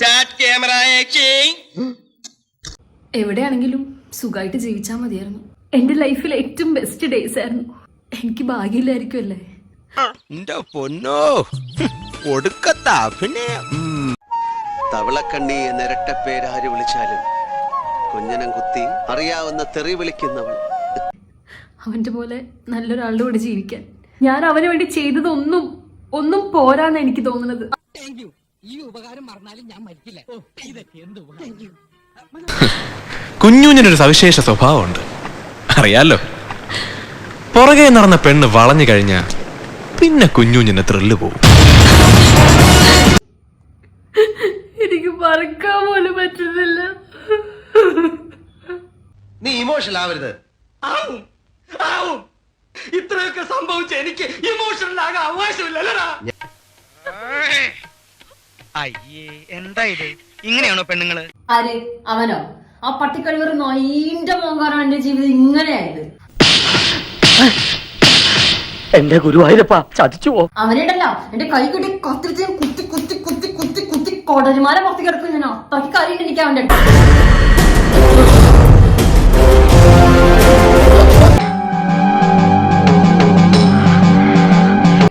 Start camera action. എവിടെയാണെങ്കിലും സുഖമായിട്ട് ജീവിച്ചാൽ മതിയായിരുന്നു. എന്റെ ലൈഫിൽ ഏറ്റവും ബെസ്റ്റ് ഡേയ്സ് ആയിരുന്നു. എനിക്ക് ഭാഗ്യമില്ലായിരിക്കുമല്ലേ. എന്റെ പൊന്നോ ഒടുക്കത്ത അഭിനയം. തവളക്കണ്ണി എന്ന ഇരട്ടപ്പേരാര് വിളിച്ചാലും കുഞ്ഞനം കുത്തി അറിയാവുന്ന തെറി വിളിക്കുന്നവൾ. അവന്റെ പോലെ നല്ലൊരാളുടെ കൂടെ ജീവിക്കാൻ ഞാൻ അവന് വേണ്ടി ചെയ്തതൊന്നും പോരാന്ന് എനിക്ക് തോന്നുന്നത്. കുഞ്ഞുഞ്ഞിനൊരു സവിശേഷ സ്വഭാവമുണ്ട്, അറിയാലോ. പുറകെ നടന്ന പെണ്ണ് വളഞ്ഞു കഴിഞ്ഞ പിന്നെ കുഞ്ഞുഞ്ഞിന്റെ ത്രില്ല് പോവും. എനിക്ക് മറക്കാൻ പോലും പറ്റുന്നില്ല. നീ ഇമോഷണൽ ആവരുത്. ഇത്രയൊക്കെ സംഭവിച്ച എനിക്ക് ഇമോഷണൽ ആകാൻ അവകാശമില്ലല്ലടാ. അയ്യേ, എന്താ ഇത്? ഇങ്ങനെയാണോ പെണ്ണുങ്ങള്? ആര്? അവനോ? ആ പട്ടിക്കഴിവർ നൊയിന്റെ മോങ്കാരോ എന്റെ ജീവിതം ഇങ്ങനെയായത്. എന്റെ ഗുരുവായൂരപ്പ ചതിച്ചുവോ? അവനുണ്ടല്ലോ എന്റെ കൈ കിട്ടി കത്തിരിച്ച് കുത്തി കുത്തി കുത്തി കുത്തി കുത്തി കൊടരുമാരെ പുറത്ത് കിടക്കും. ഞാനോ ബാക്കി കാര്യം എനിക്ക് അവന്റെ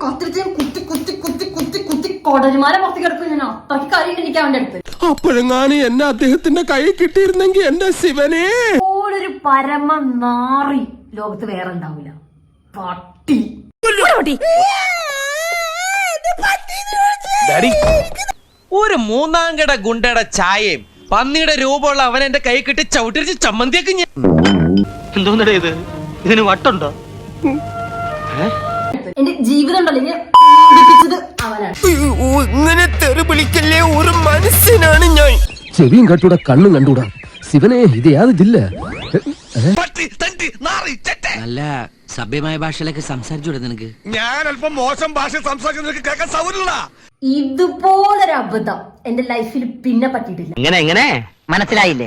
കത്തിരിച്ച് കുത്തി കുത്തി കുത്തി കുത്തി കുത്തി കൊടരുമാരെ പുറത്ത് കിടക്കും. ഞാനോ ബാക്കി കാര്യം എനിക്ക് അവന്റെ അടുത്ത്. അപ്പോഴെങ്ങാനും എന്നെ അദ്ദേഹത്തിന്റെ കൈ കിട്ടിയിരുന്നെങ്കിൽ എന്റെ ശിവനെ. ഒരു പരമ നാറി ലോകത്ത് വേറെ ഉണ്ടാവില്ല. പട്ടി ഒരു മൂന്നാംകട ഗുണ്ടയുടെ ചായയും പന്നിയുടെ രൂപമുള്ള അവൻ എന്റെ കൈ കിട്ടി ചവിട്ടിരിച്ച് ചമ്മന്തിയൊക്കെ ഞാൻ. എന്തോന്നടേ ഇത്? ഇതിന് വട്ടുണ്ടോ? എന്റെ ജീവിതം ഉണ്ടല്ലോ അവനാണ്. ഇങ്ങനെ തെറി വിളിക്കല്ലേ ഒരു മനസ്സിനാണ് ഞാൻ. ചെവിയും കണ്ടൂടാ കണ്ണും കണ്ടൂടാ. ശിവനെ ഇത് യാതില്ല. നല്ല സഭ്യമായ ഭാഷയിലൊക്കെ സംസാരിച്ചൂടെ നിനക്ക്? ഞാൻ അല്പം മോശം ഭാഷ സംസാരിക്കുന്ന കേൾക്കാൻ സൗകര്യമില്ല. ഇതുപോലൊരു അബദ്ധം എന്റെ ലൈഫിൽ പിന്നെ പറ്റിയിട്ടില്ല. എങ്ങനെ മനസ്സിലായില്ലേ?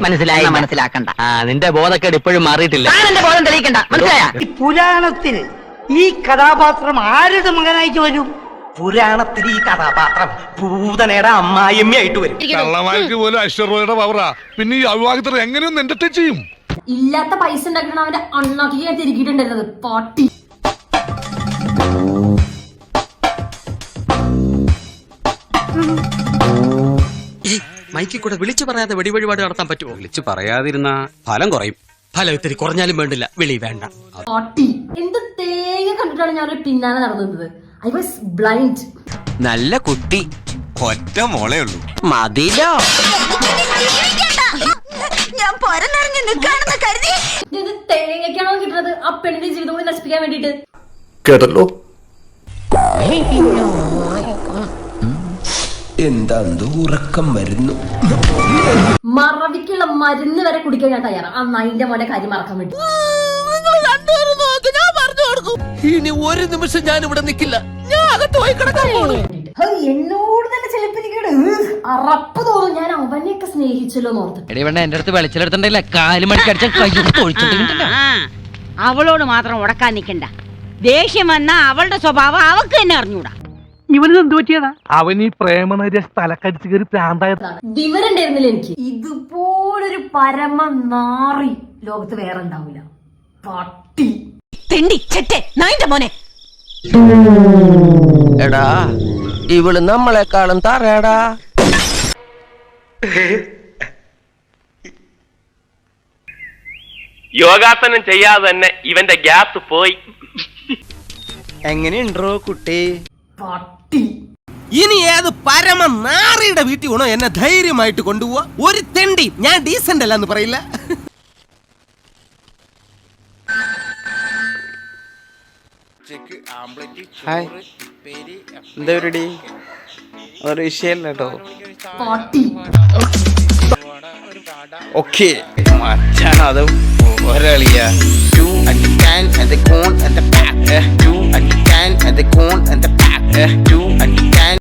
മനസ്സിലാക്കണ്ട. നിന്റെ ബോധക്കേട് ഇപ്പോഴും മാറിയിട്ടില്ല. എന്റെ ബോധം തെളിയിക്കണ്ട, മനസ്സിലായ? പുരാണത്തിൽ ഈ കഥാപാത്രം ആരുടെ മകനായിട്ട് വരും? പുരാണത്തിൽ ഈ കഥാപാത്രം ഭൂതനയുടെ അമ്മായിയമ്മയായിട്ട് വരും. കള്ളമാർക്ക് പോലും ഐശ്വര്യയുടെ പവറാ. പിന്നെ ഈ അവിവാഹിതർ എങ്ങനെയൊന്നും എന്റർടൈൻ ചെയ്യും? ഇല്ലാത്ത പൈസ ഉണ്ടാക്കണം അവന്റെ അണ്ണാക്കി ഞാൻ തിരികിട്ടുണ്ടായിരുന്നത്. പാട്ടി മൈക്കിൽ കൂടെ വിളിച്ചു പറയാതെ വെടിവഴിപാട് നടത്താൻ പറ്റുമോ? വിളിച്ചു പറയാതിരുന്ന ഫലം കുറയും. ഫലം ഇത്തിരി കുറഞ്ഞാലും വേണ്ടില്ല, വെളി വേണ്ട. പാട്ടി എന്ത് തേങ്ങ കണ്ടിട്ടാണ് ഞാൻ പിന്നാലെ നടന്നത്. I was blind. നല്ല കുട്ടി, ഒറ്റ മോളേ ഉള്ളൂ. മതിലോ? ഇത് തേങ്ങയ്ക്കാണോ കിട്ടുന്നത് ആ പെണ്ണിന്റെ ജീവിതം കൂടി നശിപ്പിക്കാൻ വേണ്ടിട്ട്? കേട്ടല്ലോ. എന്താ ഉറക്കം വരുന്നു. മറവിക്കുള്ള മരുന്ന് വരെ കുടിക്കാൻ ഞാൻ തയ്യാറാണ് ആ നൈന്റെ മോനെ കാര്യം മറക്കാൻ വേണ്ടി. ഇനി ഒരു നിമിഷം ഞാൻ ഇവിടെ നിൽക്കില്ല. ഞാൻ അകത്ത് പോയി കിടക്കാൻ പോണു. എന്നോട് തന്നെ ചെലപ്പിരിക്കട് അറപ്പ് തോന്നും. ഞാൻ അവനെയൊക്കെ സ്നേഹിച്ചല്ലോ ഓർത്തിട്ട്. എന്റെ അടുത്ത് വെളിച്ചെടുത്തിട്ടില്ല. കാല് മണിക്കടിച്ച കൈ. അവളോട് മാത്രം ഉടക്കാൻ നിൽക്കണ്ട. ദേഷ്യം വന്നാ അവളുടെ സ്വഭാവം അവക്ക് തന്നെ അറിഞ്ഞൂടാ. ഇവന് എന്ത് പറ്റിയടാ? അവൻ ഈ പ്രേമനരിയ സ്ഥലക്കടിച്ച് കയറി പ്രാന്തായ വിവരം ഉണ്ടായിരുന്നില്ല എനിക്ക്. ഇതുപോലൊരു പരമ നാറി ലോകത്ത് വേറെ ഉണ്ടാവില്ല. പട്ടി തെണ്ടി ചെറ്റെ നായിന്റെ മോനെ. എടാ ഇവള് നമ്മളെക്കാളും തറയടാ. യോഗാസനം ചെയ്യാതെ തന്നെ ഇവന്റെ ഗ്യാസ് പോയി. എങ്ങനെയുണ്ടോ കുട്ടി? പട്ടി ഇനി ഏത് പരമ നാറിയുടെ വീട്ടിൽ വേണോ എന്നെ ധൈര്യമായിട്ട് കൊണ്ടുപോവാ? ഒരു തെണ്ടി ഞാൻ ഡീസന്റ് അല്ല എന്ന് പറയില്ല. എന്താ പരിപാടി? ഒരു വിഷയല്ല കേട്ടോ. പട്ടി okay മച്ചാനത് ഒരളിയാ. You and the can and the corn and the pack. You and the can and the corn and the pack. You and the can